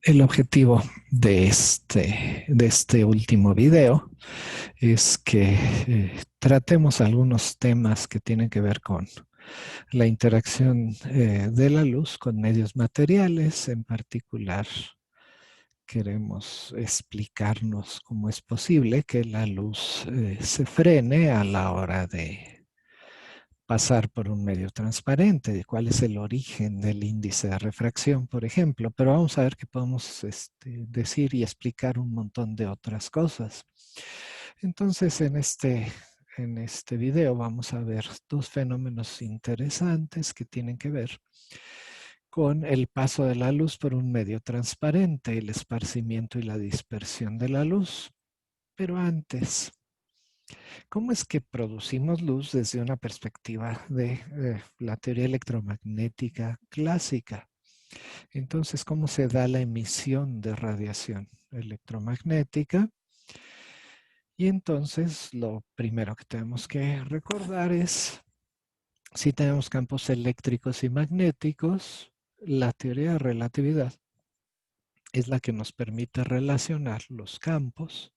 El objetivo de este último video es que tratemos algunos temas que tienen que ver con la interacción de la luz con medios materiales. En particular, queremos explicarnos cómo es posible que la luz se frene a la hora de pasar por un medio transparente, de cuál es el origen del índice de refracción, por ejemplo. Pero vamos a ver que podemos decir y explicar un montón de otras cosas. Entonces, en este video vamos a ver dos fenómenos interesantes que tienen que ver con el paso de la luz por un medio transparente, el esparcimiento y la dispersión de la luz. Pero antes, ¿cómo es que producimos luz desde una perspectiva de la teoría electromagnética clásica? Entonces, ¿cómo se da la emisión de radiación electromagnética? Y entonces, lo primero que tenemos que recordar es, si tenemos campos eléctricos y magnéticos, la teoría de relatividad es la que nos permite relacionar los campos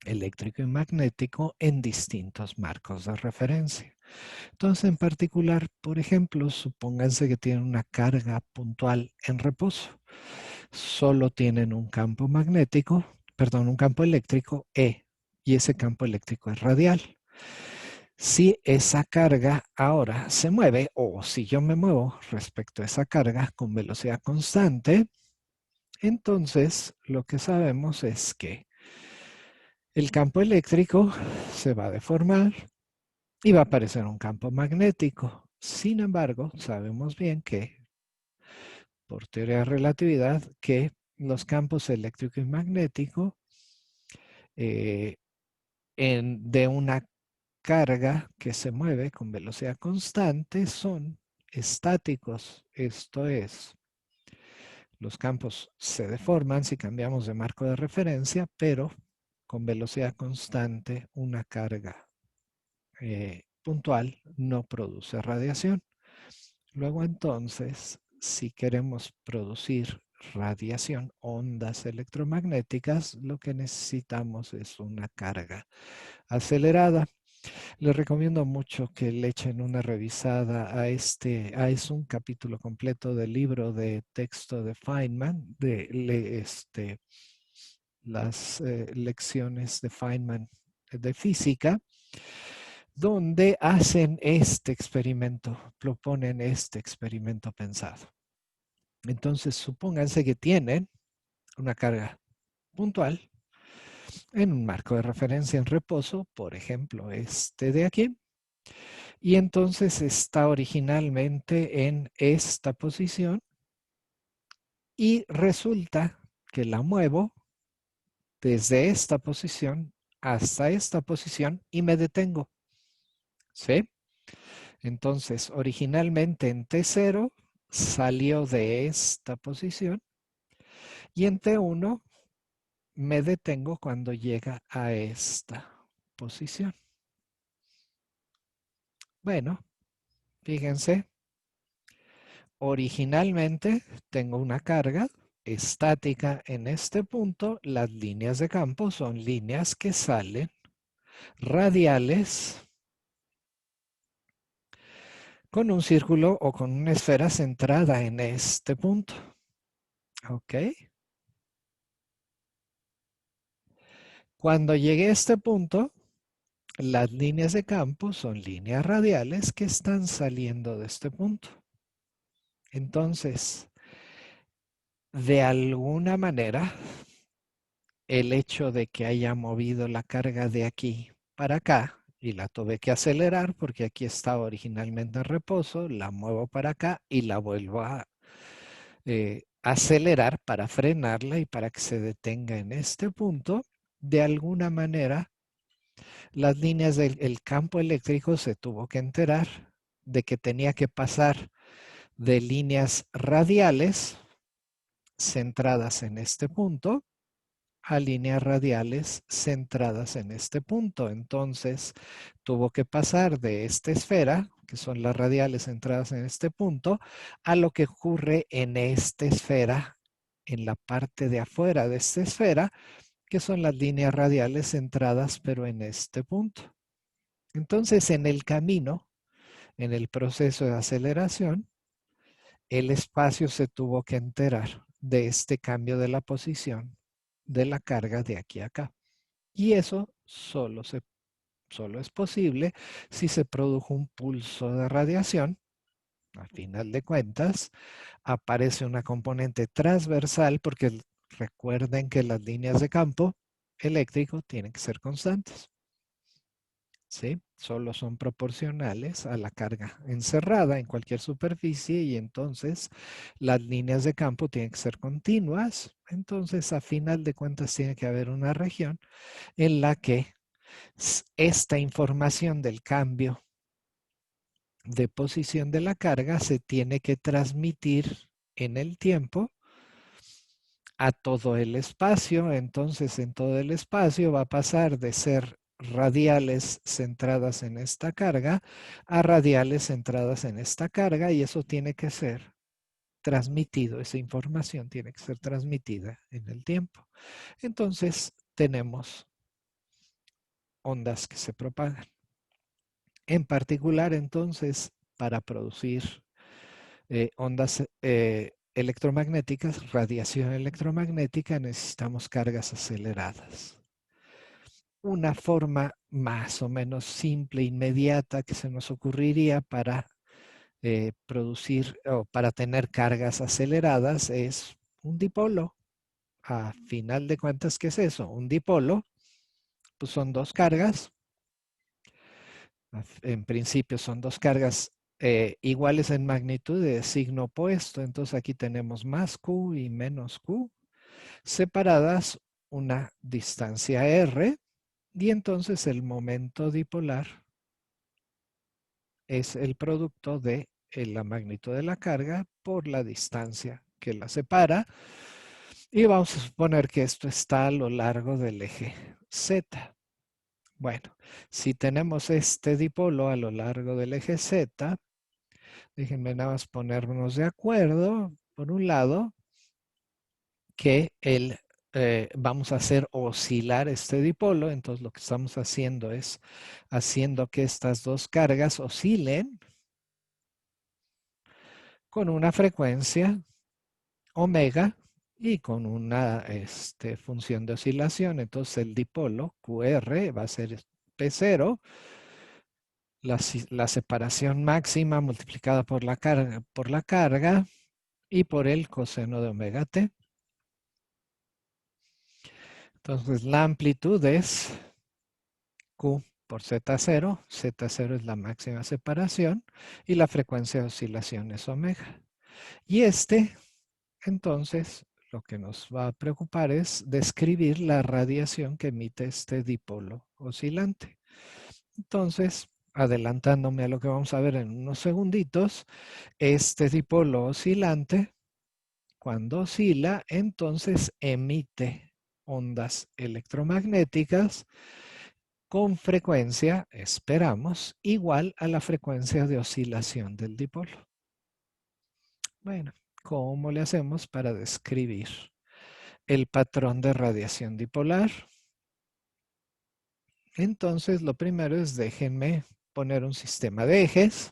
eléctrico y magnético en distintos marcos de referencia. Entonces, en particular, por ejemplo, supónganse que tienen una carga puntual en reposo. Solo tienen un campo magnético, perdón, un campo eléctrico E, y ese campo eléctrico es radial. Si esa carga ahora se mueve, o si yo me muevo respecto a esa carga con velocidad constante, entonces lo que sabemos es que el campo eléctrico se va a deformar y va a aparecer un campo magnético. Sin embargo, sabemos bien que, por teoría de relatividad, que los campos eléctrico y magnético eh, de una carga que se mueve con velocidad constante son estáticos. Esto es, los campos se deforman si cambiamos de marco de referencia, pero con velocidad constante una carga puntual no produce radiación. Luego entonces, si queremos producir radiación, ondas electromagnéticas, lo que necesitamos es una carga acelerada. Les recomiendo mucho que le echen una revisada es un capítulo completo del libro de texto de Feynman, las lecciones de Feynman de física, donde hacen este experimento, proponen este experimento pensado. Entonces, supónganse que tienen una carga puntual en un marco de referencia en reposo, por ejemplo, este de aquí, y entonces está originalmente en esta posición y resulta que la muevo desde esta posición hasta esta posición y me detengo. ¿Sí? Entonces, originalmente en T0 salió de esta posición y en T1 me detengo cuando llega a esta posición. Bueno, fíjense, originalmente tengo una carga estática en este punto. Las líneas de campo son líneas que salen radiales con un círculo o con una esfera centrada en este punto. ¿Ok? Cuando llegué a este punto, las líneas de campo son líneas radiales que están saliendo de este punto. Entonces, de alguna manera, el hecho de que haya movido la carga de aquí para acá y la tuve que acelerar porque aquí estaba originalmente en reposo, la muevo para acá y la vuelvo a acelerar para frenarla y para que se detenga en este punto. De alguna manera, las líneas del campo eléctrico se tuvo que enterar de que tenía que pasar de líneas radiales centradas en este punto a líneas radiales centradas en este punto. Entonces, tuvo que pasar de esta esfera, que son las radiales centradas en este punto, a lo que ocurre en esta esfera en la parte de afuera de esta esfera, que son las líneas radiales centradas, pero en este punto. Entonces, en el camino, en el proceso de aceleración, el espacio se tuvo que enterar de este cambio de la posición de la carga de aquí a acá. Y eso solo es posible si se produjo un pulso de radiación. Al final de cuentas, aparece una componente transversal porque recuerden que las líneas de campo eléctrico tienen que ser constantes. ¿Sí? Solo son proporcionales a la carga encerrada en cualquier superficie y entonces las líneas de campo tienen que ser continuas. Entonces, a final de cuentas, tiene que haber una región en la que esta información del cambio de posición de la carga se tiene que transmitir en el tiempo a todo el espacio. Entonces, en todo el espacio va a pasar de ser radiales centradas en esta carga a radiales centradas en esta carga y eso tiene que ser transmitido, esa información tiene que ser transmitida en el tiempo. Entonces, tenemos ondas que se propagan. En particular, entonces, para producir ondas electromagnéticas, radiación electromagnética, necesitamos cargas aceleradas. Una forma más o menos simple, inmediata que se nos ocurriría para producir o para tener cargas aceleradas es un dipolo. A final de cuentas, ¿qué es eso? Un dipolo, pues son dos cargas. En principio son dos cargas iguales en magnitud de signo opuesto. Entonces aquí tenemos más Q y menos Q separadas una distancia R y entonces el momento dipolar es el producto de la magnitud de la carga por la distancia que la separa. Y vamos a suponer que esto está a lo largo del eje Z. Bueno, si tenemos este dipolo a lo largo del eje Z, déjenme nada más ponernos de acuerdo. Por un lado, que vamos a hacer oscilar este dipolo. Entonces lo que estamos haciendo es haciendo que estas dos cargas oscilen con una frecuencia omega y con una función de oscilación. Entonces el dipolo QR va a ser P0, la separación máxima multiplicada por la carga y por el coseno de omega t. Entonces la amplitud es Q por Z0. Z0 es la máxima separación y la frecuencia de oscilación es omega. Y entonces, lo que nos va a preocupar es describir la radiación que emite este dipolo oscilante. Entonces, adelantándome a lo que vamos a ver en unos segunditos, este dipolo oscilante, cuando oscila, entonces emite ondas electromagnéticas con frecuencia, esperamos, igual a la frecuencia de oscilación del dipolo. Bueno, ¿cómo le hacemos para describir el patrón de radiación dipolar? Entonces, lo primero es déjenme poner un sistema de ejes.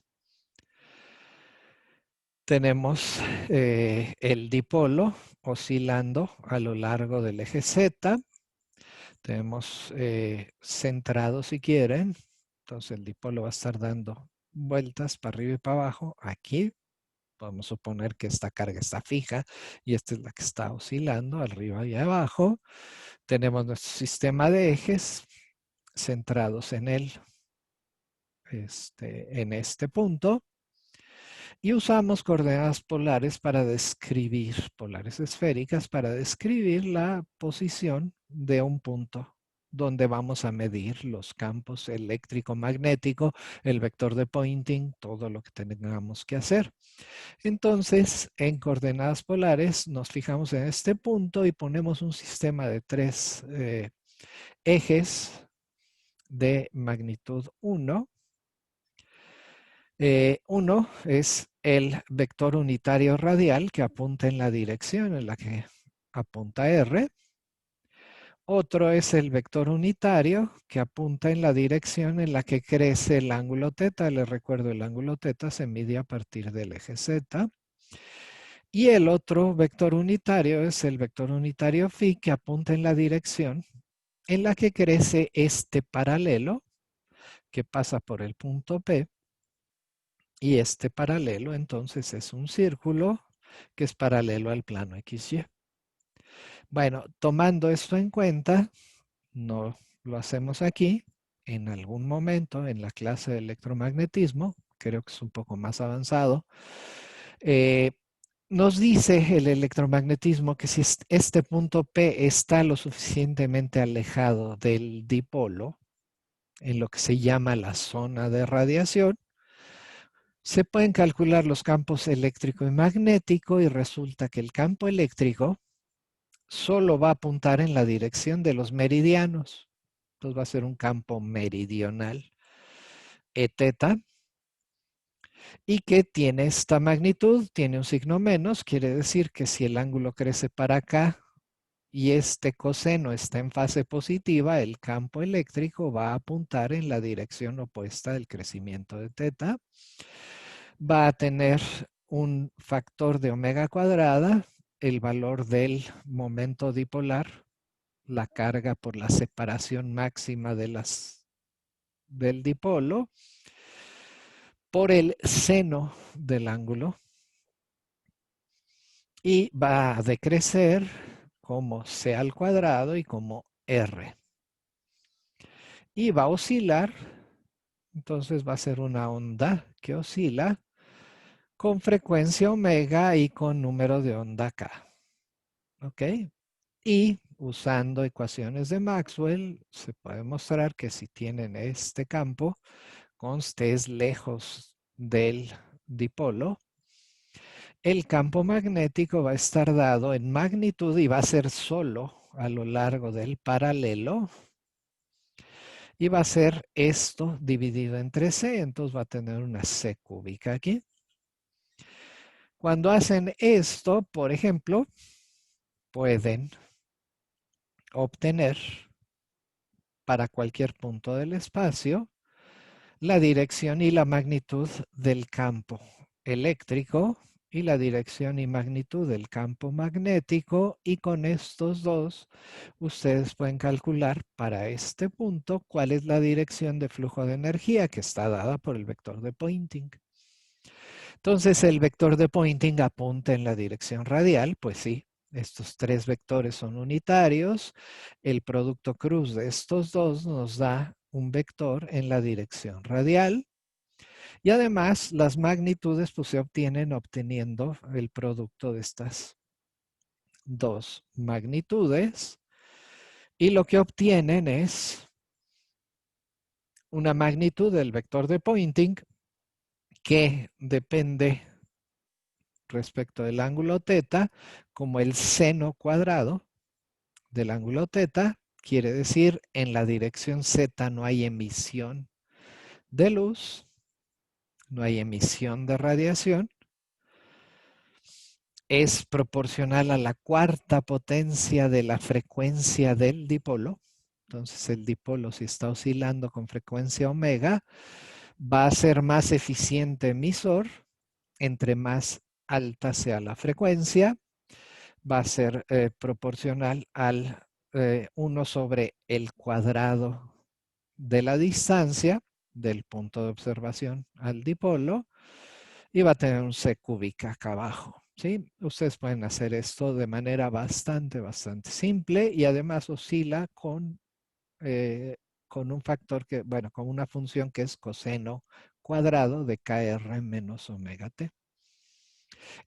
Tenemos el dipolo oscilando a lo largo del eje Z. Tenemos centrado si quieren. Entonces el dipolo va a estar dando vueltas para arriba y para abajo. Aquí podemos suponer que esta carga está fija y esta es la que está oscilando arriba y abajo. Tenemos nuestro sistema de ejes centrados en en este punto. Y usamos coordenadas polares para describir, polares esféricas, para describir la posición de un punto donde vamos a medir los campos eléctrico-magnético, el vector de Poynting, todo lo que tengamos que hacer. Entonces, en coordenadas polares nos fijamos en este punto y ponemos un sistema de tres ejes de magnitud 1. Uno es el vector unitario radial que apunta en la dirección en la que apunta a R. Otro es el vector unitario, que apunta en la dirección en la que crece el ángulo teta. Les recuerdo, el ángulo teta se mide a partir del eje Z. Y el otro vector unitario es el vector unitario phi, que apunta en la dirección en la que crece este paralelo, que pasa por el punto P. Y este paralelo entonces es un círculo que es paralelo al plano XY. Bueno, tomando esto en cuenta, no lo hacemos aquí, en algún momento en la clase de electromagnetismo, creo que es un poco más avanzado, nos dice el electromagnetismo que si este punto P está lo suficientemente alejado del dipolo, en lo que se llama la zona de radiación, se pueden calcular los campos eléctrico y magnético y resulta que el campo eléctrico solo va a apuntar en la dirección de los meridianos. Entonces va a ser un campo meridional E teta y que tiene esta magnitud, tiene un signo menos, quiere decir que si el ángulo crece para acá y este coseno está en fase positiva, el campo eléctrico va a apuntar en la dirección opuesta del crecimiento de teta. Va a tener un factor de omega cuadrada, el valor del momento dipolar, la carga por la separación máxima de del dipolo, por el seno del ángulo, y va a decrecer como c al cuadrado y como r. Y va a oscilar, entonces va a ser una onda que oscila con frecuencia omega y con número de onda k. ¿Ok? Y usando ecuaciones de Maxwell, se puede mostrar que si tienen este campo, conste es lejos del dipolo, el campo magnético va a estar dado en magnitud y va a ser solo a lo largo del paralelo. Y va a ser esto dividido entre C, entonces va a tener una C cúbica aquí. Cuando hacen esto, por ejemplo, pueden obtener para cualquier punto del espacio la dirección y la magnitud del campo eléctrico y la dirección y magnitud del campo magnético, y con estos dos ustedes pueden calcular para este punto cuál es la dirección de flujo de energía que está dada por el vector de Poynting. Entonces el vector de Poynting apunta en la dirección radial, pues sí, estos tres vectores son unitarios, el producto cruz de estos dos nos da un vector en la dirección radial. Y además las magnitudes pues, se obtienen obteniendo el producto de estas dos magnitudes. Y lo que obtienen es una magnitud del vector de Poynting que depende respecto del ángulo teta como el seno cuadrado del ángulo teta. Quiere decir en la dirección z no hay emisión de luz, no hay emisión de radiación. Es proporcional a la cuarta potencia de la frecuencia del dipolo. Entonces el dipolo, si está oscilando con frecuencia omega, va a ser más eficiente emisor. Entre más alta sea la frecuencia, va a ser proporcional al 1 sobre el cuadrado de la distancia del punto de observación al dipolo, y va a tener un C cúbica acá abajo. ¿Sí? Ustedes pueden hacer esto de manera bastante simple, y además oscila con un factor que, bueno, con una función que es coseno cuadrado de KR menos omega T.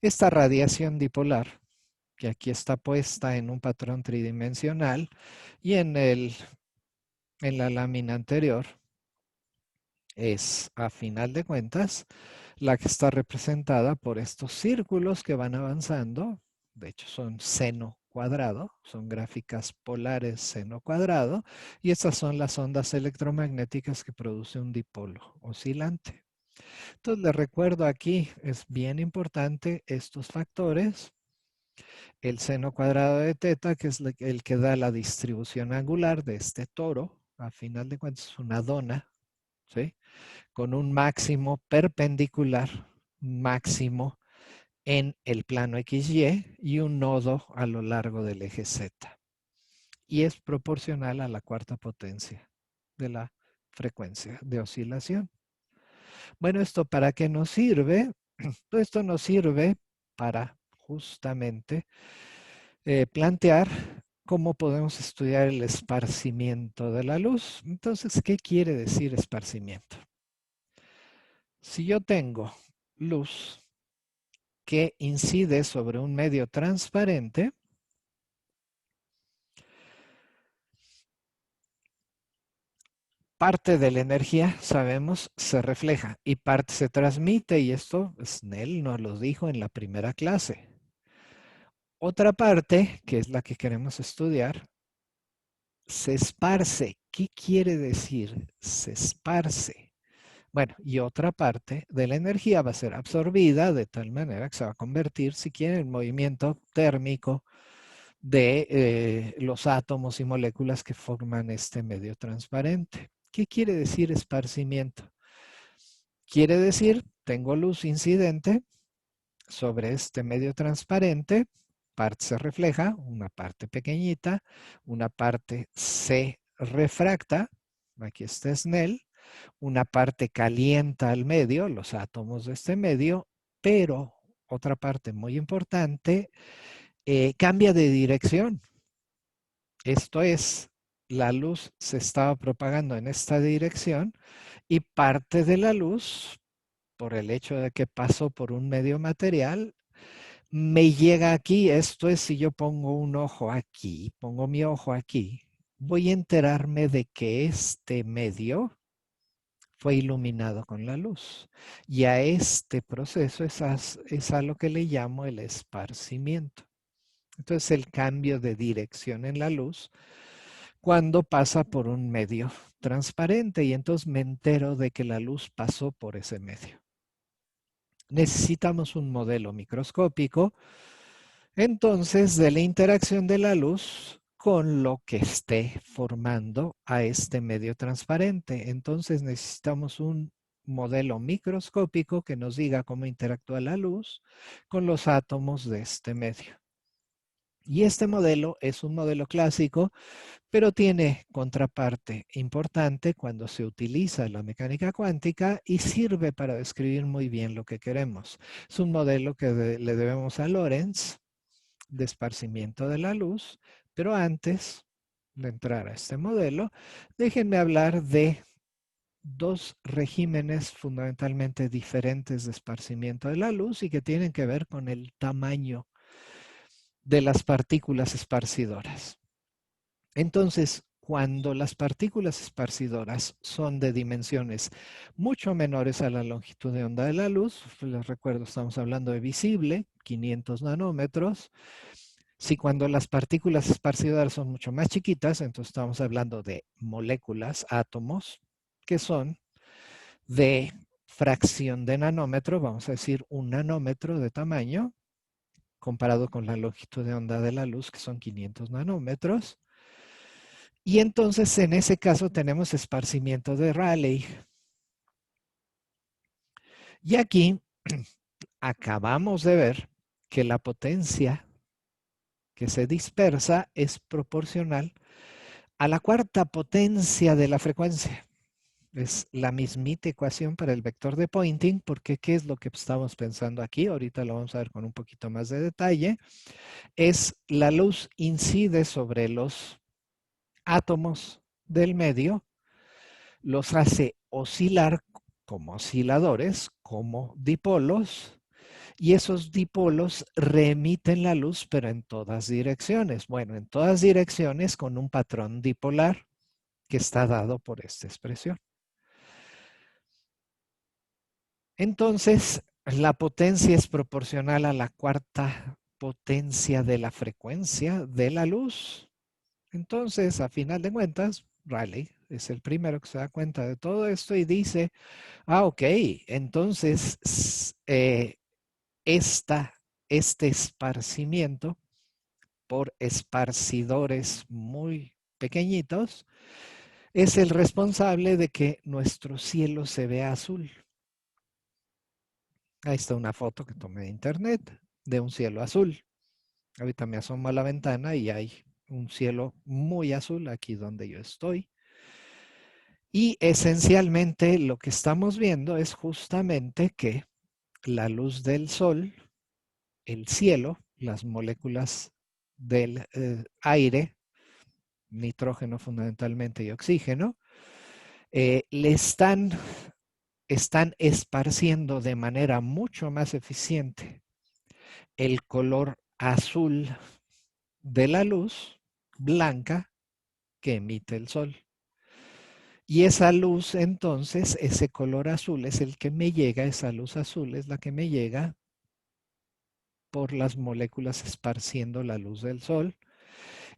Esta radiación dipolar, que aquí está puesta en un patrón tridimensional y en la lámina anterior, es, a final de cuentas, la que está representada por estos círculos que van avanzando. De hecho, son seno cuadrado, son gráficas polares seno cuadrado, y estas son las ondas electromagnéticas que produce un dipolo oscilante. Entonces, les recuerdo aquí, es bien importante estos factores. el seno cuadrado de teta, que es el que da la distribución angular de este toro, a final de cuentas es una dona, ¿sí? Con un máximo perpendicular, un máximo en el plano XY y un nodo a lo largo del eje Z. Y es proporcional a la cuarta potencia de la frecuencia de oscilación. Bueno, ¿esto para qué nos sirve? Pues esto nos sirve para justamente plantear cómo podemos estudiar el esparcimiento de la luz. Entonces, ¿qué quiere decir esparcimiento? Si yo tengo luz que incide sobre un medio transparente, parte de la energía, sabemos, se refleja y parte se transmite, y esto Snell nos lo dijo en la primera clase. Otra parte, que es la que queremos estudiar, se esparce. ¿Qué quiere decir se esparce? Bueno, y otra parte de la energía va a ser absorbida de tal manera que se va a convertir, si quieren, en movimiento térmico de los átomos y moléculas que forman este medio transparente. ¿Qué quiere decir esparcimiento? Quiere decir, tengo luz incidente sobre este medio transparente, parte se refleja, una parte pequeñita, una parte se refracta, aquí está Snell, una parte calienta al medio, los átomos de este medio, pero otra parte muy importante, cambia de dirección. Esto es, la luz se estaba propagando en esta dirección y parte de la luz, por el hecho de que pasó por un medio material, me llega aquí. Esto es, si yo pongo un ojo aquí, pongo mi ojo aquí, voy a enterarme de que este medio fue iluminado con la luz. Y a este proceso es a lo que le llamo el esparcimiento. Entonces, el cambio de dirección en la luz cuando pasa por un medio transparente, y entonces me entero de que la luz pasó por ese medio. Necesitamos un modelo microscópico, entonces, de la interacción de la luz con lo que esté formando a este medio transparente. Entonces, necesitamos un modelo microscópico que nos diga cómo interactúa la luz con los átomos de este medio. Y este modelo es un modelo clásico, pero tiene contraparte importante cuando se utiliza la mecánica cuántica y sirve para describir muy bien lo que queremos. Es un modelo que le debemos a Lorentz, de esparcimiento de la luz, pero antes de entrar a este modelo, déjenme hablar de dos regímenes fundamentalmente diferentes de esparcimiento de la luz y que tienen que ver con el tamaño de las partículas esparcidoras. Entonces, cuando las partículas esparcidoras son de dimensiones mucho menores a la longitud de onda de la luz, les recuerdo, estamos hablando de visible, 500 nanómetros. Si cuando las partículas esparcidoras son mucho más chiquitas, entonces estamos hablando de moléculas, átomos, que son de fracción de nanómetro, vamos a decir un nanómetro de tamaño, comparado con la longitud de onda de la luz, que son 500 nanómetros. Y entonces en ese caso tenemos esparcimiento de Rayleigh. Y aquí acabamos de ver que la potencia que se dispersa es proporcional a la cuarta potencia de la frecuencia. Es la mismita ecuación para el vector de Poynting, porque ¿qué es lo que estamos pensando aquí? Ahorita lo vamos a ver con un poquito más de detalle. Es la luz incide sobre los átomos del medio, los hace oscilar como osciladores, como dipolos, y esos dipolos reemiten la luz, pero en todas direcciones. Bueno, en todas direcciones con un patrón dipolar que está dado por esta expresión. Entonces, la potencia es proporcional a la cuarta potencia de la frecuencia de la luz. Entonces, a final de cuentas, Rayleigh es el primero que se da cuenta de todo esto y dice, ok, entonces este esparcimiento por esparcidores muy pequeñitos, es el responsable de que nuestro cielo se vea azul. Ahí está una foto que tomé de internet de un cielo azul. Ahorita me asomo a la ventana y hay un cielo muy azul aquí donde yo estoy. Y esencialmente lo que estamos viendo es justamente que la luz del sol, el cielo, las moléculas del aire, nitrógeno fundamentalmente y oxígeno, están esparciendo de manera mucho más eficiente el color azul de la luz blanca que emite el sol. Y esa luz, entonces, ese color azul es el que me llega, esa luz azul es la que me llega por las moléculas esparciendo la luz del sol.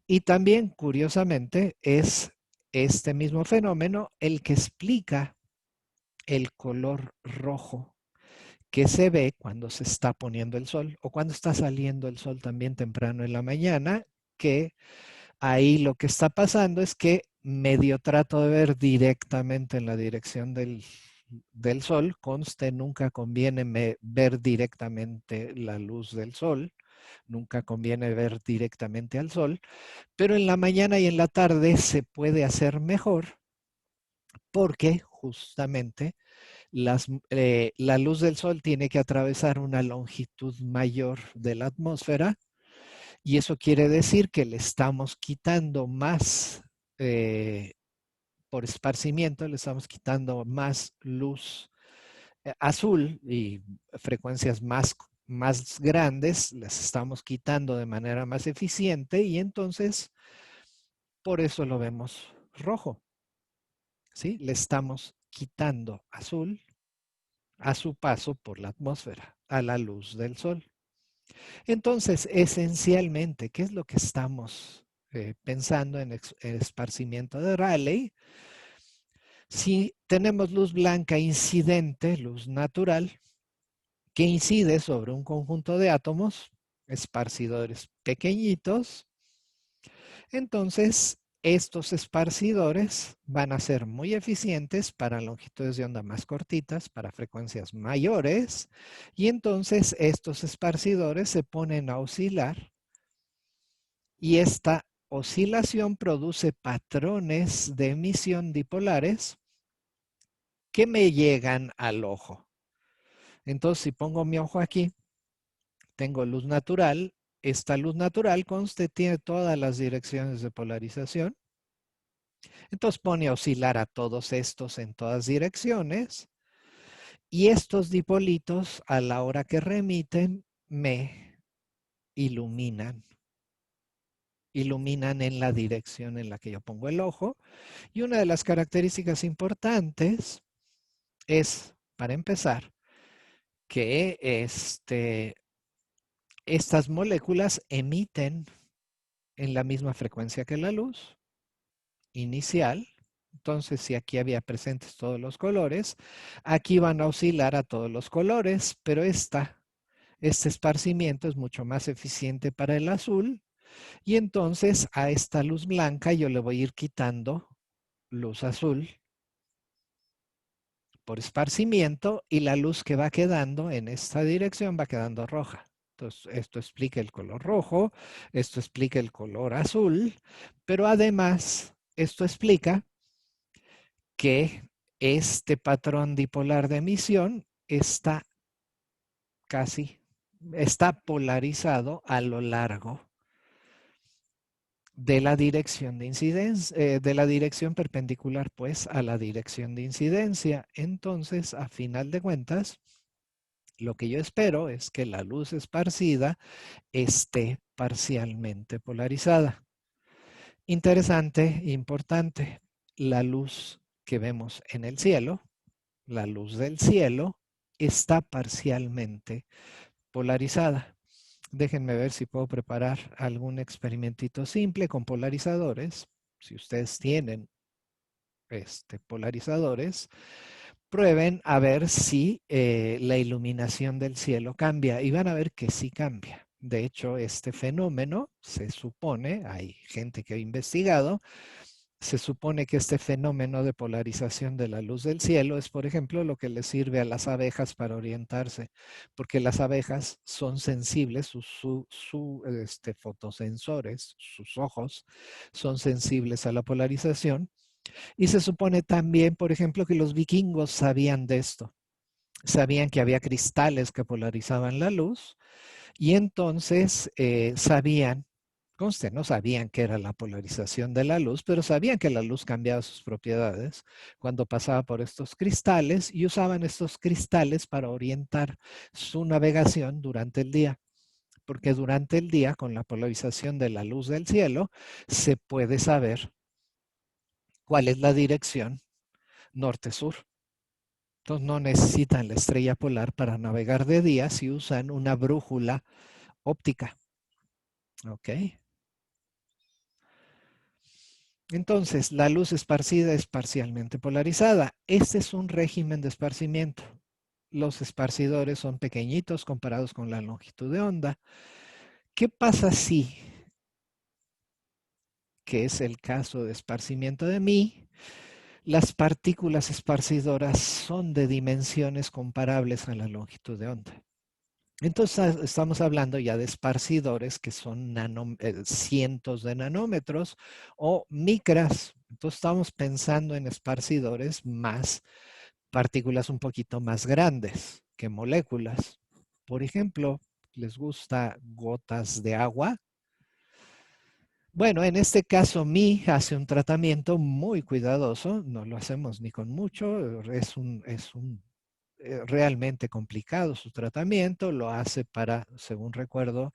Y también, curiosamente, es este mismo fenómeno el que explica el color rojo que se ve cuando se está poniendo el sol o cuando está saliendo el sol también temprano en la mañana, que ahí lo que está pasando es que medio trato de ver directamente en la dirección del sol. Conste, nunca conviene ver directamente la luz del sol. Nunca conviene ver directamente al sol. Pero en la mañana y en la tarde se puede hacer mejor porque justamente la luz del sol tiene que atravesar una longitud mayor de la atmósfera. Y eso quiere decir que le estamos quitando más, por esparcimiento, le estamos quitando más luz azul y frecuencias más grandes, las estamos quitando de manera más eficiente y entonces por eso lo vemos rojo. ¿Sí? Le estamos quitando azul a su paso por la atmósfera, a la luz del sol. Entonces, esencialmente, ¿qué es lo que estamos pensando en el esparcimiento de Rayleigh? Si tenemos luz blanca incidente, luz natural, que incide sobre un conjunto de átomos, esparcidores pequeñitos, entonces estos esparcidores van a ser muy eficientes para longitudes de onda más cortitas, para frecuencias mayores, y entonces estos esparcidores se ponen a oscilar y esta oscilación produce patrones de emisión dipolares que me llegan al ojo. Entonces, si pongo mi ojo aquí, tengo luz natural. Esta luz natural tiene todas las direcciones de polarización. Entonces pone a oscilar a todos estos en todas direcciones. Y estos dipolitos, a la hora que remiten, me iluminan. Iluminan en la dirección en la que yo pongo el ojo. Y una de las características importantes es, para empezar, que estas moléculas emiten en la misma frecuencia que la luz inicial. Entonces, si aquí había presentes todos los colores, aquí van a oscilar a todos los colores, pero este esparcimiento es mucho más eficiente para el azul. Y entonces a esta luz blanca yo le voy a ir quitando luz azul por esparcimiento y la luz que va quedando en esta dirección va quedando roja. Entonces, esto explica el color rojo, esto explica el color azul, pero además esto explica que este patrón dipolar de emisión está polarizado a lo largo de la dirección de incidencia, de la dirección perpendicular pues a la dirección de incidencia. Entonces, a final de cuentas, lo que yo espero es que la luz esparcida esté parcialmente polarizada. Interesante, importante, la luz que vemos en el cielo, la luz del cielo, está parcialmente polarizada. Déjenme ver si puedo preparar algún experimentito simple con polarizadores. Si ustedes tienen polarizadores, prueben a ver si la iluminación del cielo cambia y van a ver que sí cambia. De hecho, este fenómeno se supone, hay gente que ha investigado, se supone que este fenómeno de polarización de la luz del cielo es, por ejemplo, lo que le sirve a las abejas para orientarse, porque las abejas son sensibles, sus fotosensores, sus ojos, son sensibles a la polarización. Y se supone también, por ejemplo, que los vikingos sabían de esto. Sabían que había cristales que polarizaban la luz y entonces sabían, conste, no sabían qué era la polarización de la luz, pero sabían que la luz cambiaba sus propiedades cuando pasaba por estos cristales y usaban estos cristales para orientar su navegación durante el día. Porque durante el día, con la polarización de la luz del cielo, se puede saber cuál es la dirección norte-sur. Entonces no necesitan la estrella polar para navegar de día si usan una brújula óptica. ¿Ok? Entonces, la luz esparcida es parcialmente polarizada. Este es un régimen de esparcimiento. Los esparcidores son pequeñitos comparados con la longitud de onda. ¿Qué pasa si, que es el caso de esparcimiento de mí, las partículas esparcidoras son de dimensiones comparables a la longitud de onda? Entonces estamos hablando ya de esparcidores que son cientos de nanómetros o micras. Entonces estamos pensando en esparcidores más partículas un poquito más grandes que moléculas. Por ejemplo, ¿les gusta gotas de agua? Bueno, en este caso, Mi hace un tratamiento muy cuidadoso, no lo hacemos ni con mucho, es un realmente complicado su tratamiento, lo hace para, según recuerdo,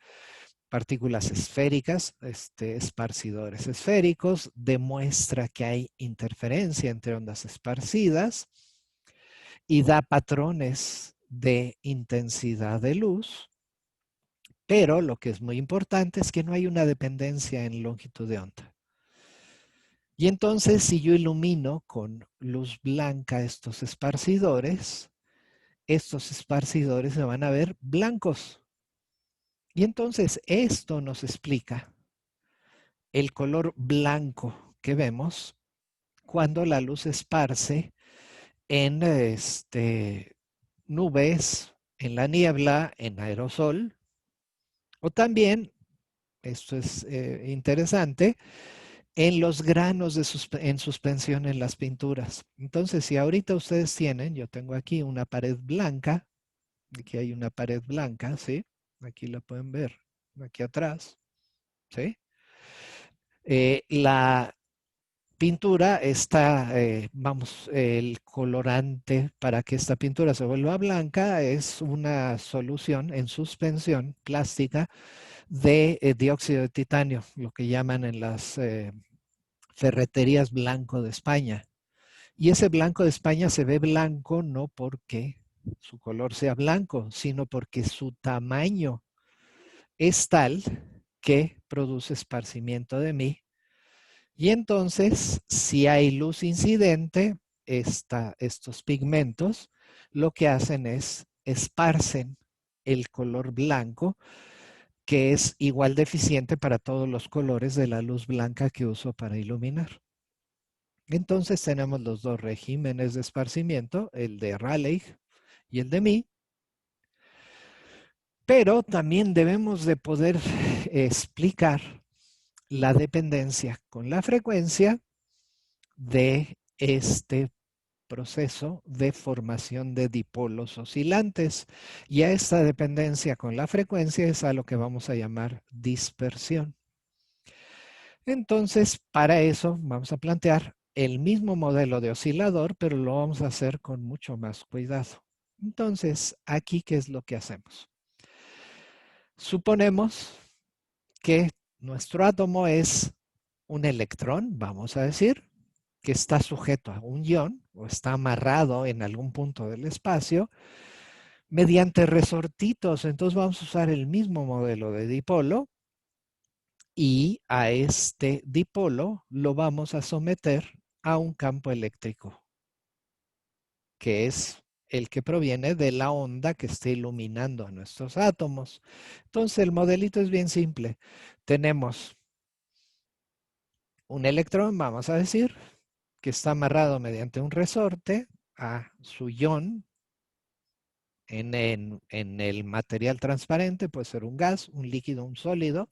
partículas esféricas, esparcidores esféricos, demuestra que hay interferencia entre ondas esparcidas y da patrones de intensidad de luz, pero lo que es muy importante es que no hay una dependencia en longitud de onda. Y entonces, si yo ilumino con luz blanca estos esparcidores se van a ver blancos. Y entonces esto nos explica el color blanco que vemos cuando la luz esparce en nubes, en la niebla, en aerosol, o también, esto es interesante, en los granos en suspensión en las pinturas. Entonces, si ahorita ustedes tienen, yo tengo aquí una pared blanca, aquí hay una pared blanca, ¿sí? Aquí la pueden ver, aquí atrás, ¿sí? La pintura está, vamos, el colorante para que esta pintura se vuelva blanca es una solución en suspensión plástica de dióxido de titanio, lo que llaman en las ferreterías blanco de España. Y ese blanco de España se ve blanco no porque su color sea blanco, sino porque su tamaño es tal que produce esparcimiento de mí. Y entonces, si hay luz incidente, estos pigmentos lo que hacen es esparcen el color blanco, que es igual de eficiente para todos los colores de la luz blanca que uso para iluminar. Entonces tenemos los dos regímenes de esparcimiento, el de Rayleigh y el de Mie, pero también debemos de poder explicar la dependencia con la frecuencia de este proceso de formación de dipolos oscilantes. Y a esta dependencia con la frecuencia es a lo que vamos a llamar dispersión. Entonces, para eso vamos a plantear el mismo modelo de oscilador, pero lo vamos a hacer con mucho más cuidado. Entonces, aquí, ¿qué es lo que hacemos? Suponemos que nuestro átomo es un electrón, vamos a decir, que está sujeto a un ion o está amarrado en algún punto del espacio mediante resortitos. Entonces vamos a usar el mismo modelo de dipolo y a este dipolo lo vamos a someter a un campo eléctrico, que es el que proviene de la onda que está iluminando a nuestros átomos. Entonces el modelito es bien simple. Tenemos un electrón, vamos a decir, que está amarrado mediante un resorte a su ion en el material transparente, puede ser un gas, un líquido, un sólido,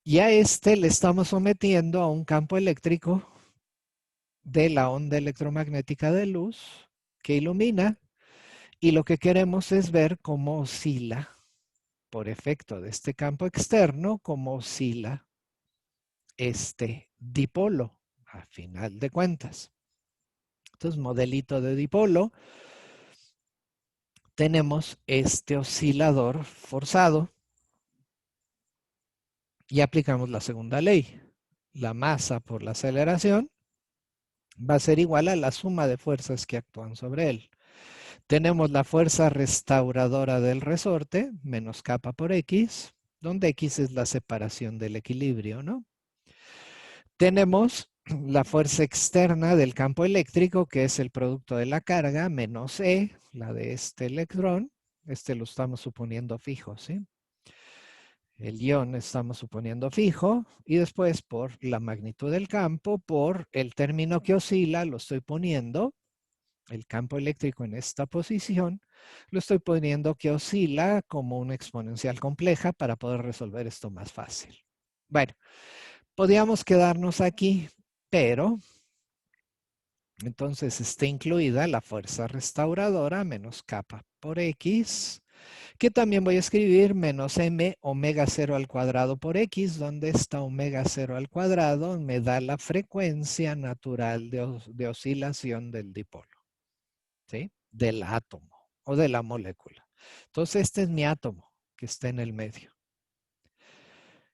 y a este le estamos sometiendo a un campo eléctrico de la onda electromagnética de luz que ilumina, y lo que queremos es ver cómo oscila, por efecto de este campo externo, cómo oscila este dipolo a final de cuentas. Entonces, modelito de dipolo, tenemos este oscilador forzado y aplicamos la segunda ley. La masa por la aceleración va a ser igual a la suma de fuerzas que actúan sobre él. Tenemos la fuerza restauradora del resorte, menos kappa por X, donde X es la separación del equilibrio, ¿no? Tenemos la fuerza externa del campo eléctrico, que es el producto de la carga, menos E, la de este electrón. Este lo estamos suponiendo fijo, ¿sí? El ion estamos suponiendo fijo, y después por la magnitud del campo, por el término que oscila, lo estoy poniendo, el campo eléctrico en esta posición, lo estoy poniendo que oscila como una exponencial compleja para poder resolver esto más fácil. Bueno, podríamos quedarnos aquí, pero entonces está incluida la fuerza restauradora menos kappa por X, que también voy a escribir menos m omega 0 al cuadrado por X, donde esta omega 0 al cuadrado me da la frecuencia natural de oscilación del dipolo, ¿sí? Del átomo o de la molécula. Entonces este es mi átomo que está en el medio.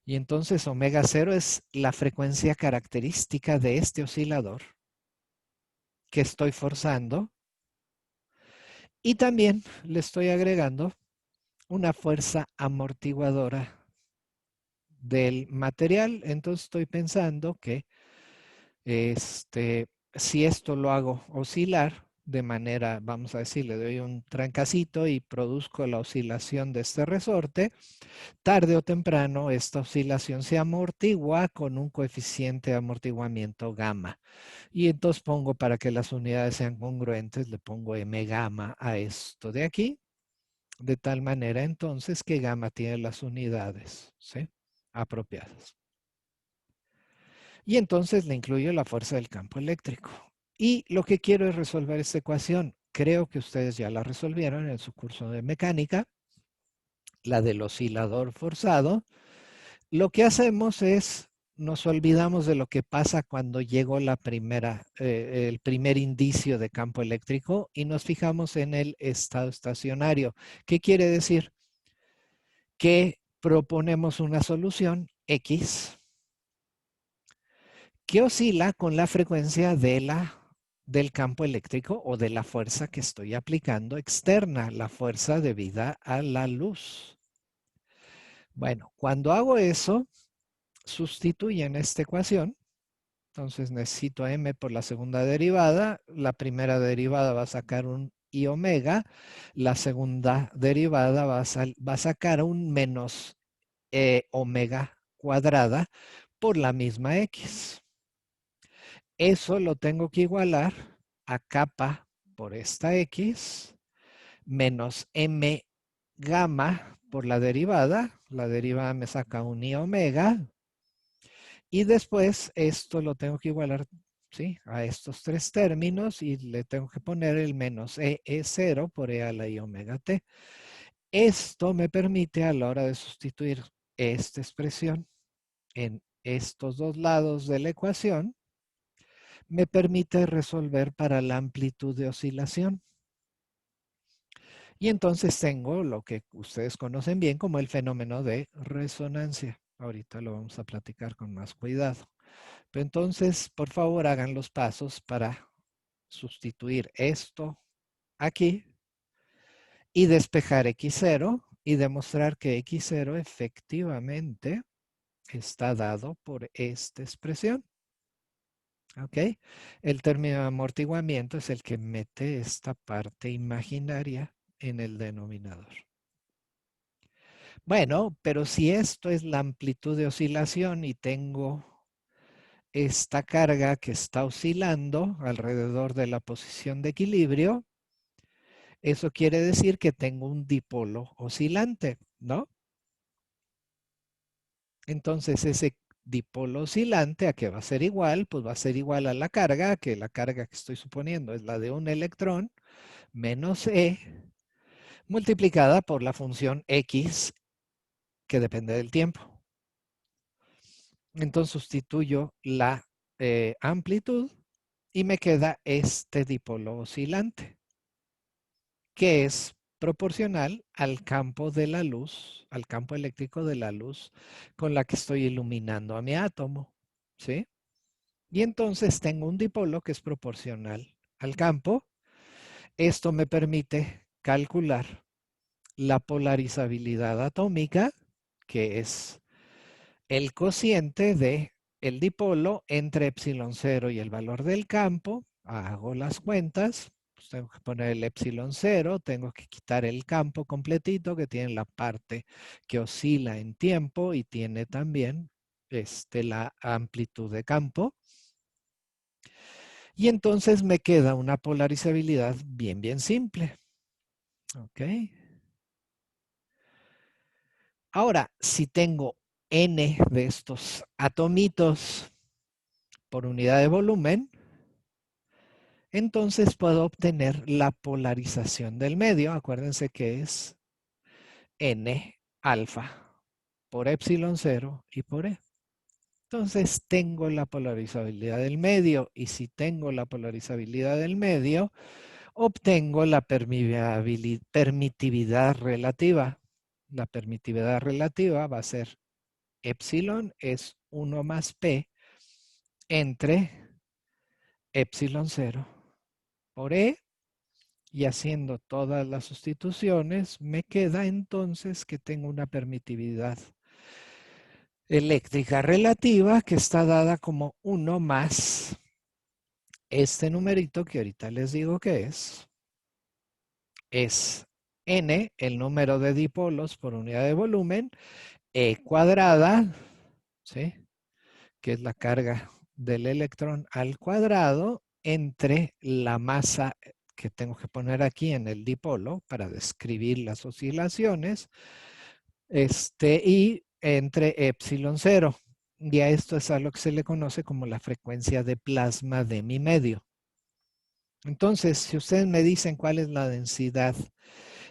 Y entonces omega 0 es la frecuencia característica de este oscilador que estoy forzando, y también le estoy agregando una fuerza amortiguadora del material. Entonces estoy pensando que si esto lo hago oscilar de manera, vamos a decir, le doy un trancacito y produzco la oscilación de este resorte, tarde o temprano esta oscilación se amortigua con un coeficiente de amortiguamiento gamma. Y entonces pongo, para que las unidades sean congruentes, le pongo m gamma a esto de aquí, de tal manera entonces que gamma tiene las unidades, ¿sí?, apropiadas. Y entonces le incluyo la fuerza del campo eléctrico. Y lo que quiero es resolver esta ecuación. Creo que ustedes ya la resolvieron en su curso de mecánica, la del oscilador forzado. Lo que hacemos es, nos olvidamos de lo que pasa cuando llegó el primer indicio de campo eléctrico, y nos fijamos en el estado estacionario. ¿Qué quiere decir? Que proponemos una solución X que oscila con la frecuencia del campo eléctrico o de la fuerza que estoy aplicando externa, la fuerza debida a la luz. Bueno, cuando hago eso, sustituyen esta ecuación. Entonces necesito a m por la segunda derivada. La primera derivada va a sacar un i omega. La segunda derivada va a sacar un menos omega cuadrada por la misma x. Eso lo tengo que igualar a kappa por esta x menos m gamma por la derivada. La derivada me saca un i omega. Y después esto lo tengo que igualar, ¿sí?, a estos tres términos, y le tengo que poner el menos e0 por e a la i omega t. Esto me permite, a la hora de sustituir esta expresión en estos dos lados de la ecuación, me permite resolver para la amplitud de oscilación. Y entonces tengo lo que ustedes conocen bien como el fenómeno de resonancia. Ahorita lo vamos a platicar con más cuidado. Pero entonces, por favor, hagan los pasos para sustituir esto aquí y despejar x0 y demostrar que x0 efectivamente está dado por esta expresión. ¿Ok? El término de amortiguamiento es el que mete esta parte imaginaria en el denominador. Bueno, pero si esto es la amplitud de oscilación y tengo esta carga que está oscilando alrededor de la posición de equilibrio, eso quiere decir que tengo un dipolo oscilante, ¿no? Entonces ese dipolo oscilante, ¿a qué va a ser igual? Pues va a ser igual a la carga, que la carga que estoy suponiendo es la de un electrón, menos E, multiplicada por la función X, que depende del tiempo. Entonces sustituyo la amplitud y me queda este dipolo oscilante, que es proporcional al campo de la luz, al campo eléctrico de la luz con la que estoy iluminando a mi átomo, ¿sí? Y entonces tengo un dipolo que es proporcional al campo. Esto me permite calcular la polarizabilidad atómica, que es el cociente de el dipolo entre epsilon 0 y el valor del campo. Hago las cuentas, pues tengo que poner el epsilon 0, tengo que quitar el campo completito que tiene la parte que oscila en tiempo y tiene también la amplitud de campo. Y entonces me queda una polarizabilidad bien simple. ¿Ok? Ahora, si tengo n de estos atomitos por unidad de volumen, entonces puedo obtener la polarización del medio. Acuérdense que es n alfa por epsilon 0 y por e. Entonces tengo la polarizabilidad del medio y si tengo la polarizabilidad del medio, obtengo la permitividad relativa. La permitividad relativa va a ser epsilon es 1 más p entre epsilon 0 por e, y haciendo todas las sustituciones me queda entonces que tengo una permitividad eléctrica relativa que está dada como 1 más este numerito que ahorita les digo que es n, el número de dipolos por unidad de volumen, e cuadrada, ¿sí? Que es la carga del electrón al cuadrado, entre la masa que tengo que poner aquí en el dipolo para describir las oscilaciones, y entre epsilon 0. Y a esto es a lo que se le conoce como la frecuencia de plasma de mi medio. Entonces, si ustedes me dicen cuál es la densidad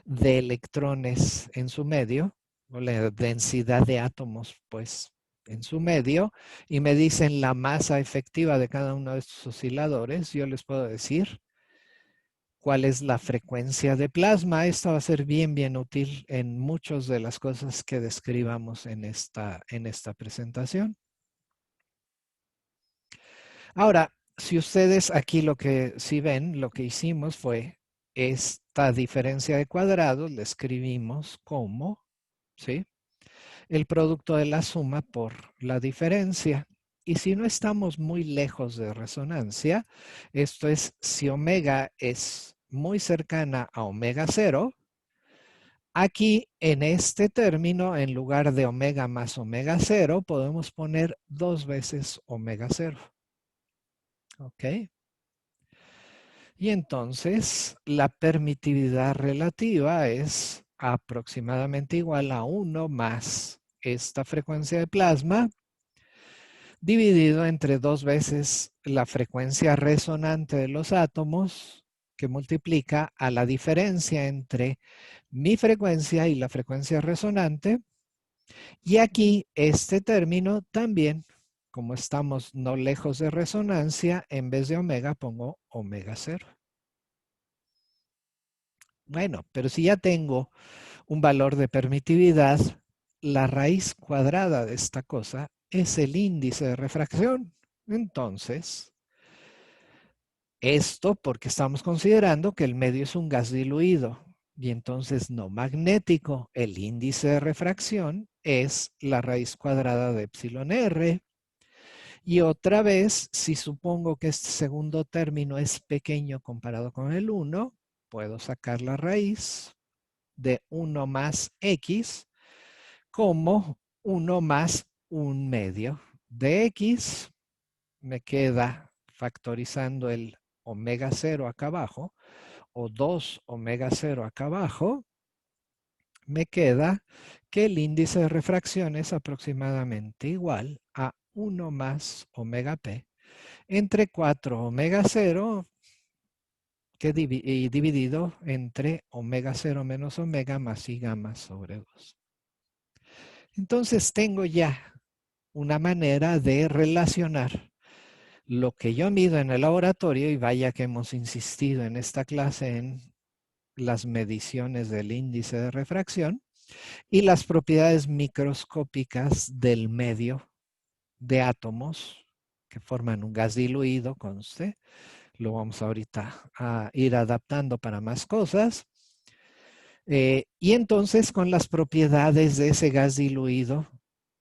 de electrones en su medio, o la densidad de átomos, pues, en su medio, y me dicen la masa efectiva de cada uno de estos osciladores, yo les puedo decir cuál es la frecuencia de plasma. Esto va a ser bien útil en muchas de las cosas que describamos en esta presentación. Ahora, si ustedes aquí lo que sí ven, lo que hicimos fue esta diferencia de cuadrados, la escribimos como, ¿sí? El producto de la suma por la diferencia. Y si no estamos muy lejos de resonancia, esto es, si omega es muy cercana a omega 0, aquí en este término, en lugar de omega más omega 0, podemos poner 2 veces omega 0. ¿Ok? Y entonces la permitividad relativa es aproximadamente igual a 1 más esta frecuencia de plasma dividido entre 2 veces la frecuencia resonante de los átomos, que multiplica a la diferencia entre mi frecuencia y la frecuencia resonante. Y aquí este término también, como estamos no lejos de resonancia, en vez de omega pongo omega 0. Bueno, pero si ya tengo un valor de permitividad, la raíz cuadrada de esta cosa es el índice de refracción. Entonces, esto porque estamos considerando que el medio es un gas diluido y entonces no magnético. El índice de refracción es la raíz cuadrada de epsilon r. Y otra vez, si supongo que este segundo término es pequeño comparado con el 1, puedo sacar la raíz de 1 más x como 1 más 1/2 de x. Me queda factorizando el omega 0 acá abajo, o 2 omega 0 acá abajo, me queda que el índice de refracción es aproximadamente igual a 1 más omega p entre 4 omega 0 y dividido entre omega 0 menos omega más i gamma sobre 2. Entonces tengo ya una manera de relacionar lo que yo mido en el laboratorio, y vaya que hemos insistido en esta clase en las mediciones del índice de refracción, y las propiedades microscópicas del medio de átomos que forman un gas diluido, conste. Lo vamos ahorita a ir adaptando para más cosas. Y entonces con las propiedades de ese gas diluido,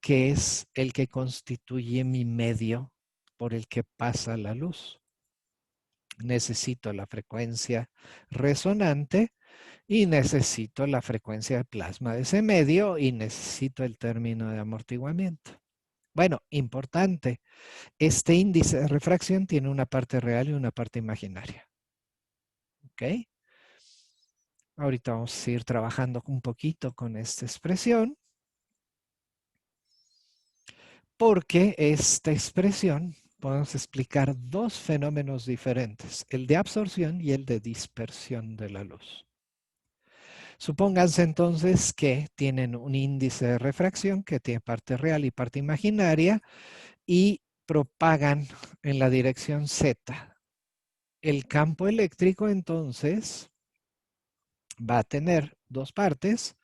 que es el que constituye mi medio por el que pasa la luz. Necesito la frecuencia resonante y necesito la frecuencia de plasma de ese medio y necesito el término de amortiguamiento. Bueno, importante, este índice de refracción tiene una parte real y una parte imaginaria. ¿Ok? Ahorita vamos a ir trabajando un poquito con esta expresión, porque esta expresión podemos explicar dos fenómenos diferentes, el de absorción y el de dispersión de la luz. Supónganse entonces que tienen un índice de refracción que tiene parte real y parte imaginaria y propagan en la dirección Z. El campo eléctrico entonces va a tener dos partes.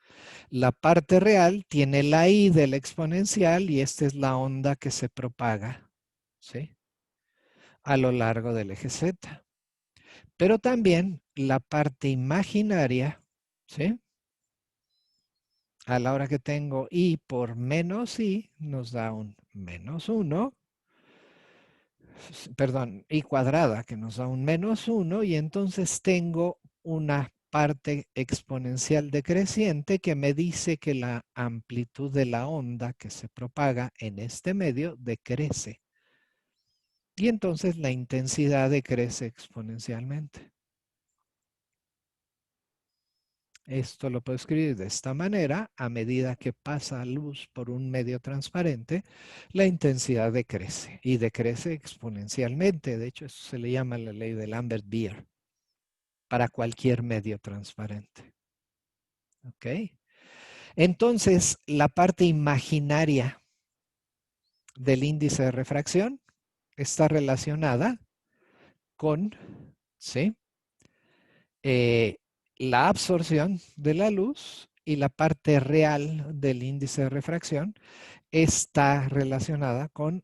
La parte real tiene la I del exponencial y esta es la onda que se propaga, ¿sí?, a lo largo del eje Z. Pero también la parte imaginaria, ¿sí?, a la hora que tengo I por menos I, nos da un menos 1, perdón, I cuadrada, que nos da un menos 1, y entonces tengo una parte exponencial decreciente que me dice que la amplitud de la onda que se propaga en este medio decrece. Y entonces la intensidad decrece exponencialmente. Esto lo puedo escribir de esta manera: a medida que pasa luz por un medio transparente, la intensidad decrece y decrece exponencialmente. De hecho, eso se le llama la ley de Lambert-Beer para cualquier medio transparente. ¿Ok? Entonces, la parte imaginaria del índice de refracción está relacionada con, ¿sí?, la absorción de la luz, y la parte real del índice de refracción está relacionada con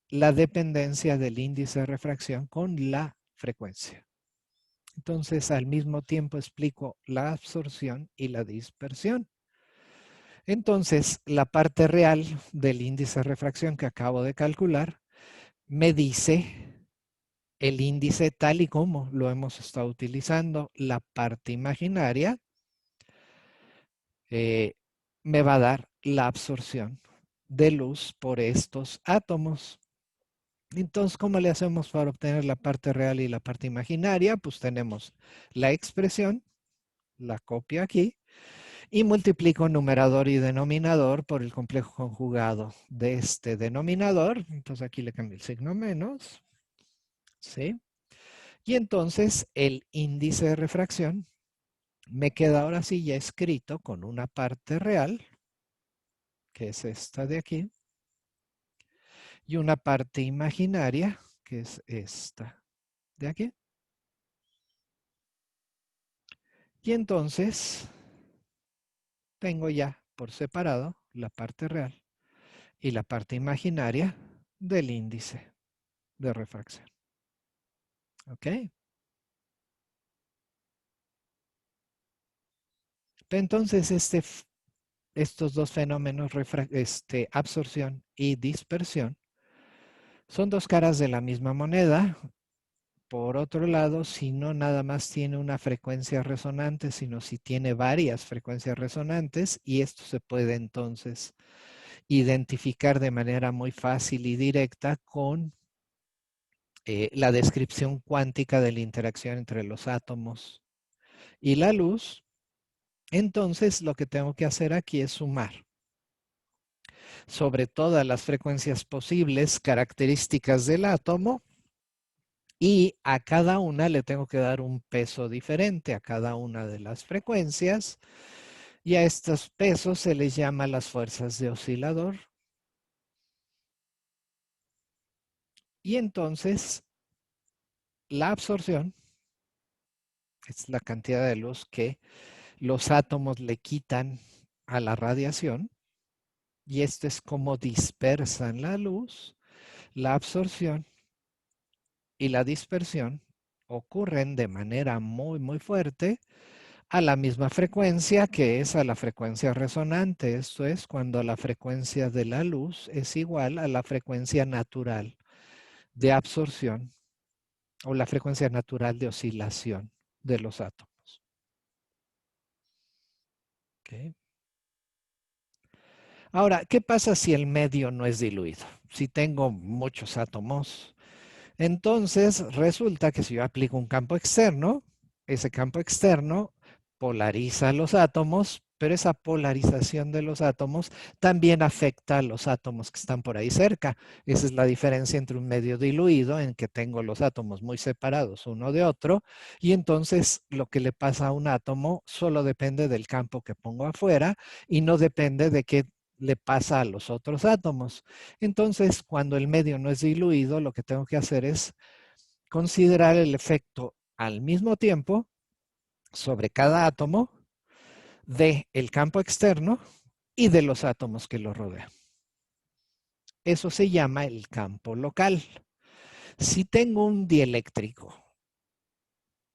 la dependencia del índice de refracción con la frecuencia. Entonces, al mismo tiempo explico la absorción y la dispersión. Entonces, la parte real del índice de refracción que acabo de calcular me dice el índice tal y como lo hemos estado utilizando. La parte imaginaria me va a dar la absorción de luz por estos átomos. Entonces, ¿cómo le hacemos para obtener la parte real y la parte imaginaria? Pues tenemos la expresión, la copio aquí, y multiplico numerador y denominador por el complejo conjugado de este denominador. Entonces aquí le cambio el signo menos, ¿sí? Y entonces el índice de refracción me queda ahora sí ya escrito con una parte real, que es esta de aquí, y una parte imaginaria, que es esta de aquí. Y entonces tengo ya por separado la parte real y la parte imaginaria del índice de refracción. ¿Ok? Entonces, estos dos fenómenos, absorción y dispersión, Son dos caras de la misma moneda. Por otro lado, si no nada más tiene una frecuencia resonante, sino si tiene varias frecuencias resonantes, y esto se puede entonces identificar de manera muy fácil y directa con la descripción cuántica de la interacción entre los átomos y la luz. Entonces, lo que tengo que hacer aquí es sumar sobre todas las frecuencias posibles características del átomo, y a cada una le tengo que dar un peso diferente a cada una de las frecuencias, y a estos pesos se les llama las fuerzas de oscilador. Y entonces la absorción es la cantidad de luz que los átomos le quitan a la radiación, y esto es como dispersan la luz. La absorción y la dispersión ocurren de manera muy, muy fuerte a la misma frecuencia, que es a la frecuencia resonante. Esto es cuando la frecuencia de la luz es igual a la frecuencia natural de absorción o la frecuencia natural de oscilación de los átomos. ¿Okay? Ahora, ¿qué pasa si el medio no es diluido? Si tengo muchos átomos, entonces resulta que si yo aplico un campo externo, ese campo externo polariza los átomos, pero esa polarización de los átomos también afecta a los átomos que están por ahí cerca. Esa es la diferencia entre un medio diluido, en que tengo los átomos muy separados uno de otro, y entonces lo que le pasa a un átomo solo depende del campo que pongo afuera y no depende de qué le pasa a los otros átomos. Entonces, cuando el medio no es diluido, lo que tengo que hacer es considerar el efecto al mismo tiempo sobre cada átomo del campo externo y de los átomos que lo rodean. Eso se llama el campo local. Si tengo un dieléctrico,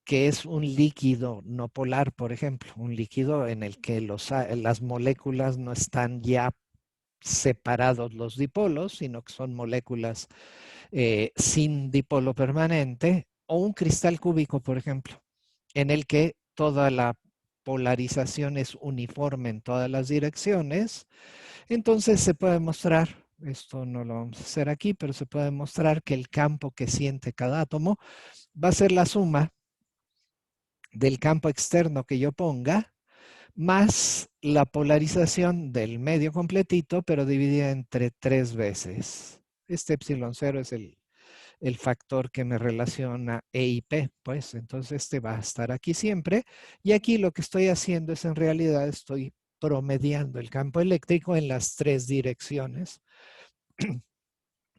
que es un líquido no polar, por ejemplo, un líquido en el que las moléculas no están ya separados los dipolos, sino que son moléculas sin dipolo permanente, o un cristal cúbico, por ejemplo, en el que toda la polarización es uniforme en todas las direcciones. Entonces se puede mostrar, esto no lo vamos a hacer aquí, pero se puede mostrar que el campo que siente cada átomo va a ser la suma del campo externo que yo ponga más la polarización del medio completito, pero dividida entre 3 veces. Este epsilon cero es el factor que me relaciona E y P, pues entonces este va a estar aquí siempre, y aquí lo que estoy haciendo es, en realidad estoy promediando el campo eléctrico en las 3 direcciones,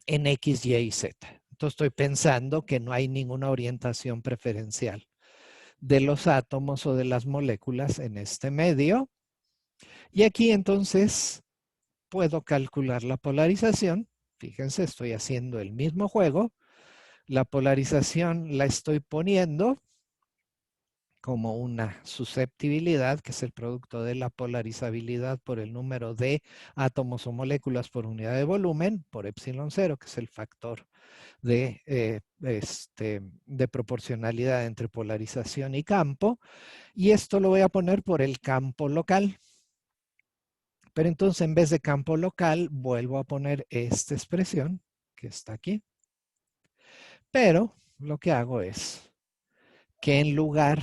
en X, Y y Z. Entonces estoy pensando que no hay ninguna orientación preferencial de los átomos o de las moléculas en este medio, y aquí entonces puedo calcular la polarización. Fíjense, estoy haciendo el mismo juego. La polarización la estoy poniendo como una susceptibilidad, que es el producto de la polarizabilidad por el número de átomos o moléculas por unidad de volumen, por epsilon cero, que es el factor de proporcionalidad entre polarización y campo. Y esto lo voy a poner por el campo local. Pero entonces, en vez de campo local, vuelvo a poner esta expresión que está aquí. Pero lo que hago es que en lugar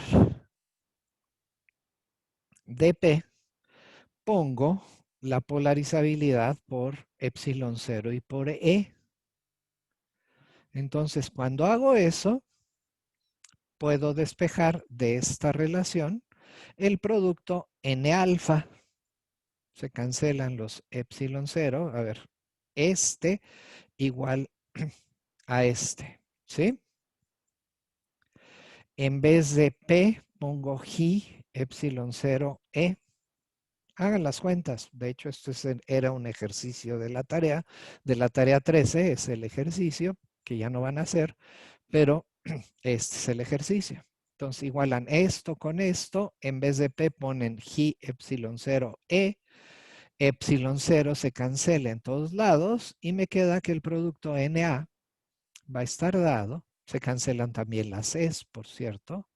de P pongo la polarizabilidad por epsilon cero y por E. Entonces, cuando hago eso, puedo despejar de esta relación el producto N alfa. Se cancelan los epsilon cero. A ver, este igual a este, ¿sí? En vez de P, pongo G, epsilon 0, E. Hagan las cuentas. De hecho, esto era un ejercicio de la tarea 13, es el ejercicio que ya no van a hacer, pero este es el ejercicio. Entonces, igualan esto con esto. En vez de P, ponen G, epsilon 0, E. Epsilon 0 se cancela en todos lados y me queda que el producto Na va a estar dado. Se cancelan también las E's, por cierto.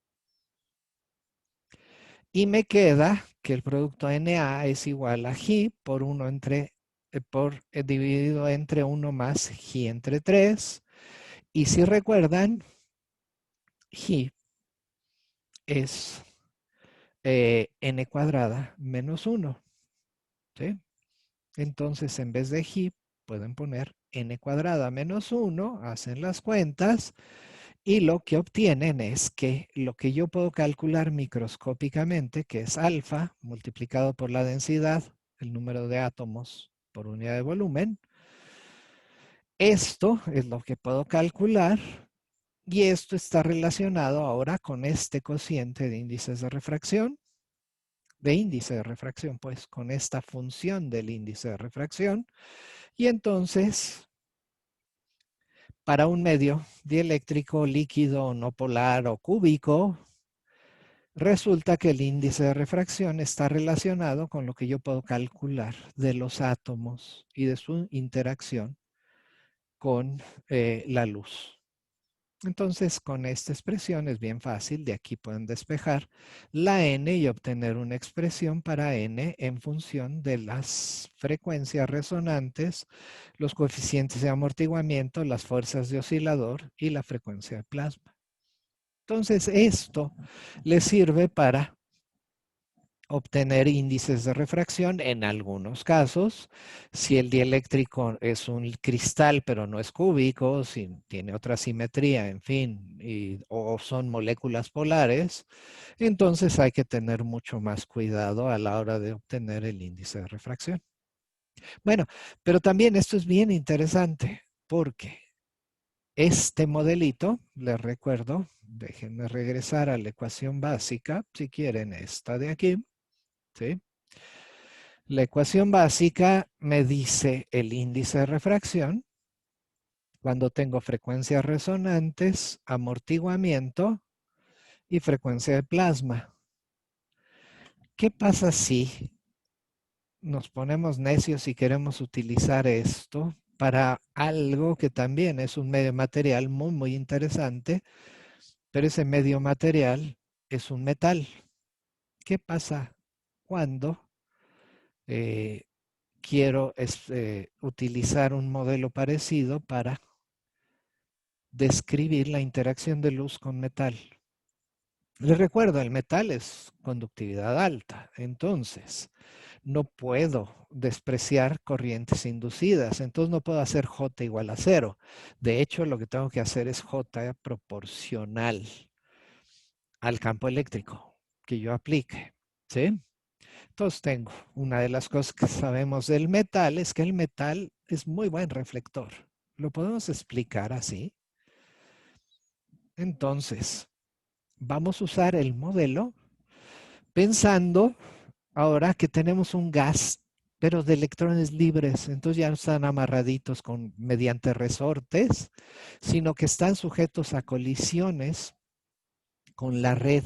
Y me queda que el producto NA es igual a G por 1 dividido entre 1 más G entre 3. Y si recuerdan, G es N cuadrada menos 1. ¿Sí? Entonces, en vez de G, pueden poner N cuadrada menos 1, hacen las cuentas. Y lo que obtienen es que lo que yo puedo calcular microscópicamente, que es alfa multiplicado por la densidad, el número de átomos por unidad de volumen, esto es lo que puedo calcular y esto está relacionado ahora con este cociente de índices de índice de refracción, pues con esta función del índice de refracción. Y entonces, para un medio dieléctrico líquido, no polar o cúbico, resulta que el índice de refracción está relacionado con lo que yo puedo calcular de los átomos y de su interacción con la luz. Entonces, con esta expresión es bien fácil. De aquí pueden despejar la n y obtener una expresión para n en función de las frecuencias resonantes, los coeficientes de amortiguamiento, las fuerzas de oscilador y la frecuencia de plasma. Entonces, esto les sirve para obtener índices de refracción en algunos casos. Si el dieléctrico es un cristal pero no es cúbico, si tiene otra simetría, en fin, o son moléculas polares, entonces hay que tener mucho más cuidado a la hora de obtener el índice de refracción. Bueno, pero también esto es bien interesante porque este modelito, les recuerdo, déjenme regresar a la ecuación básica, si quieren esta de aquí, ¿sí? La ecuación básica me dice el índice de refracción cuando tengo frecuencias resonantes, amortiguamiento y frecuencia de plasma. ¿Qué pasa si nos ponemos necios y queremos utilizar esto para algo que también es un medio material muy, muy interesante, pero ese medio material es un metal? ¿Qué pasa cuando quiero utilizar un modelo parecido para describir la interacción de luz con metal? Les recuerdo, el metal es conductividad alta, entonces no puedo despreciar corrientes inducidas, entonces no puedo hacer J igual a 0. De hecho, lo que tengo que hacer es J proporcional al campo eléctrico que yo aplique, ¿sí? Entonces tengo, una de las cosas que sabemos del metal es que el metal es muy buen reflector. ¿Lo podemos explicar así? Entonces, vamos a usar el modelo pensando ahora que tenemos un gas, pero de electrones libres. Entonces ya no están amarraditos mediante resortes, sino que están sujetos a colisiones con la red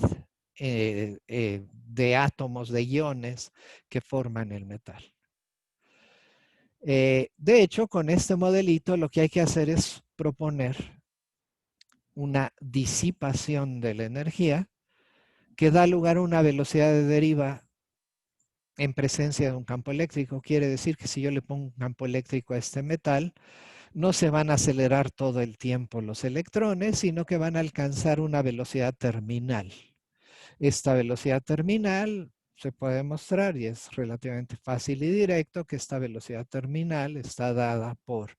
de átomos, de iones que forman el metal. De hecho, con este modelito lo que hay que hacer es proponer una disipación de la energía que da lugar a una velocidad de deriva en presencia de un campo eléctrico. Quiere decir que si yo le pongo un campo eléctrico a este metal, no se van a acelerar todo el tiempo los electrones, sino que van a alcanzar una velocidad terminal. Esta velocidad terminal se puede mostrar y es relativamente fácil y directo que esta velocidad terminal está dada por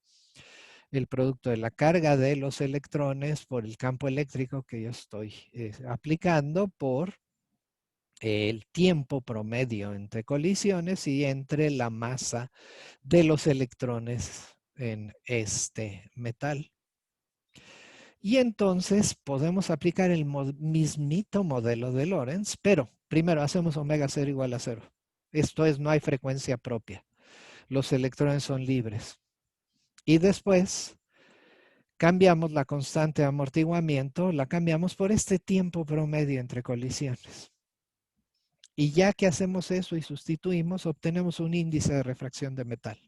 el producto de la carga de los electrones por el campo eléctrico que yo estoy aplicando por el tiempo promedio entre colisiones y entre la masa de los electrones en este metal. Y entonces podemos aplicar el mismito modelo de Lorentz, pero primero hacemos omega 0 igual a 0. Esto es, no hay frecuencia propia. Los electrones son libres. Y después cambiamos la constante de amortiguamiento, la cambiamos por este tiempo promedio entre colisiones. Y ya que hacemos eso y sustituimos, obtenemos un índice de refracción de metal,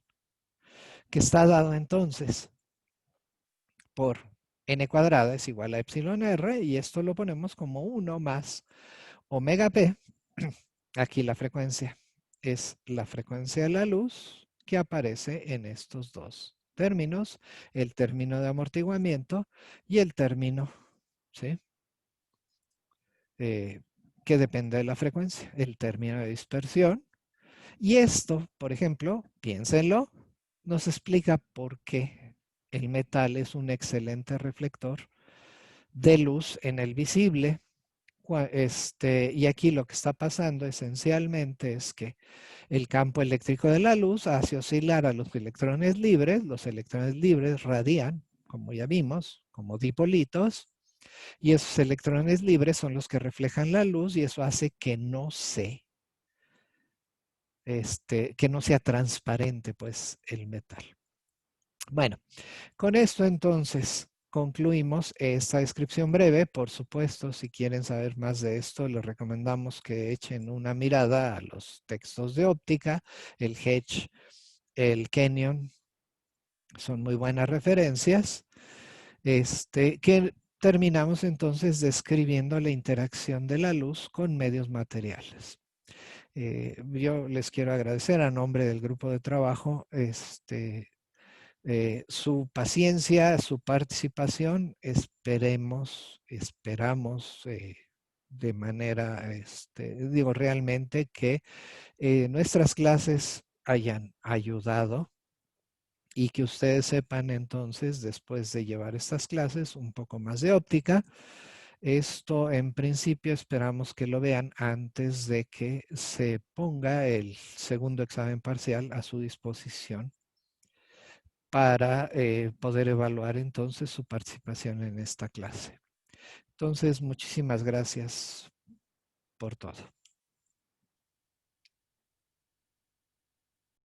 que está dado entonces por n cuadrada es igual a epsilon r y esto lo ponemos como 1 más omega p. Aquí la frecuencia es la frecuencia de la luz que aparece en estos dos términos, el término de amortiguamiento y el término, ¿sí? Que depende de la frecuencia, el término de dispersión. Y esto, por ejemplo, piénsenlo, nos explica por qué el metal es un excelente reflector de luz en el visible. Y aquí lo que está pasando esencialmente es que el campo eléctrico de la luz hace oscilar a los electrones libres radian, como ya vimos, como dipolitos, y esos electrones libres son los que reflejan la luz y eso hace que que no sea transparente pues el metal. Bueno, con esto entonces concluimos esta descripción breve. Por supuesto, si quieren saber más de esto, les recomendamos que echen una mirada a los textos de óptica, el Hedge, el Kenyon, son muy buenas referencias. Que terminamos entonces describiendo la interacción de la luz con medios materiales. Yo les quiero agradecer a nombre del grupo de trabajo su paciencia, su participación. Esperamos de manera, digo realmente que nuestras clases hayan ayudado y que ustedes sepan entonces, después de llevar estas clases, un poco más de óptica. Esto en principio esperamos que lo vean antes de que se ponga el segundo examen parcial a su disposición para poder evaluar entonces su participación en esta clase. Entonces, muchísimas gracias por todo.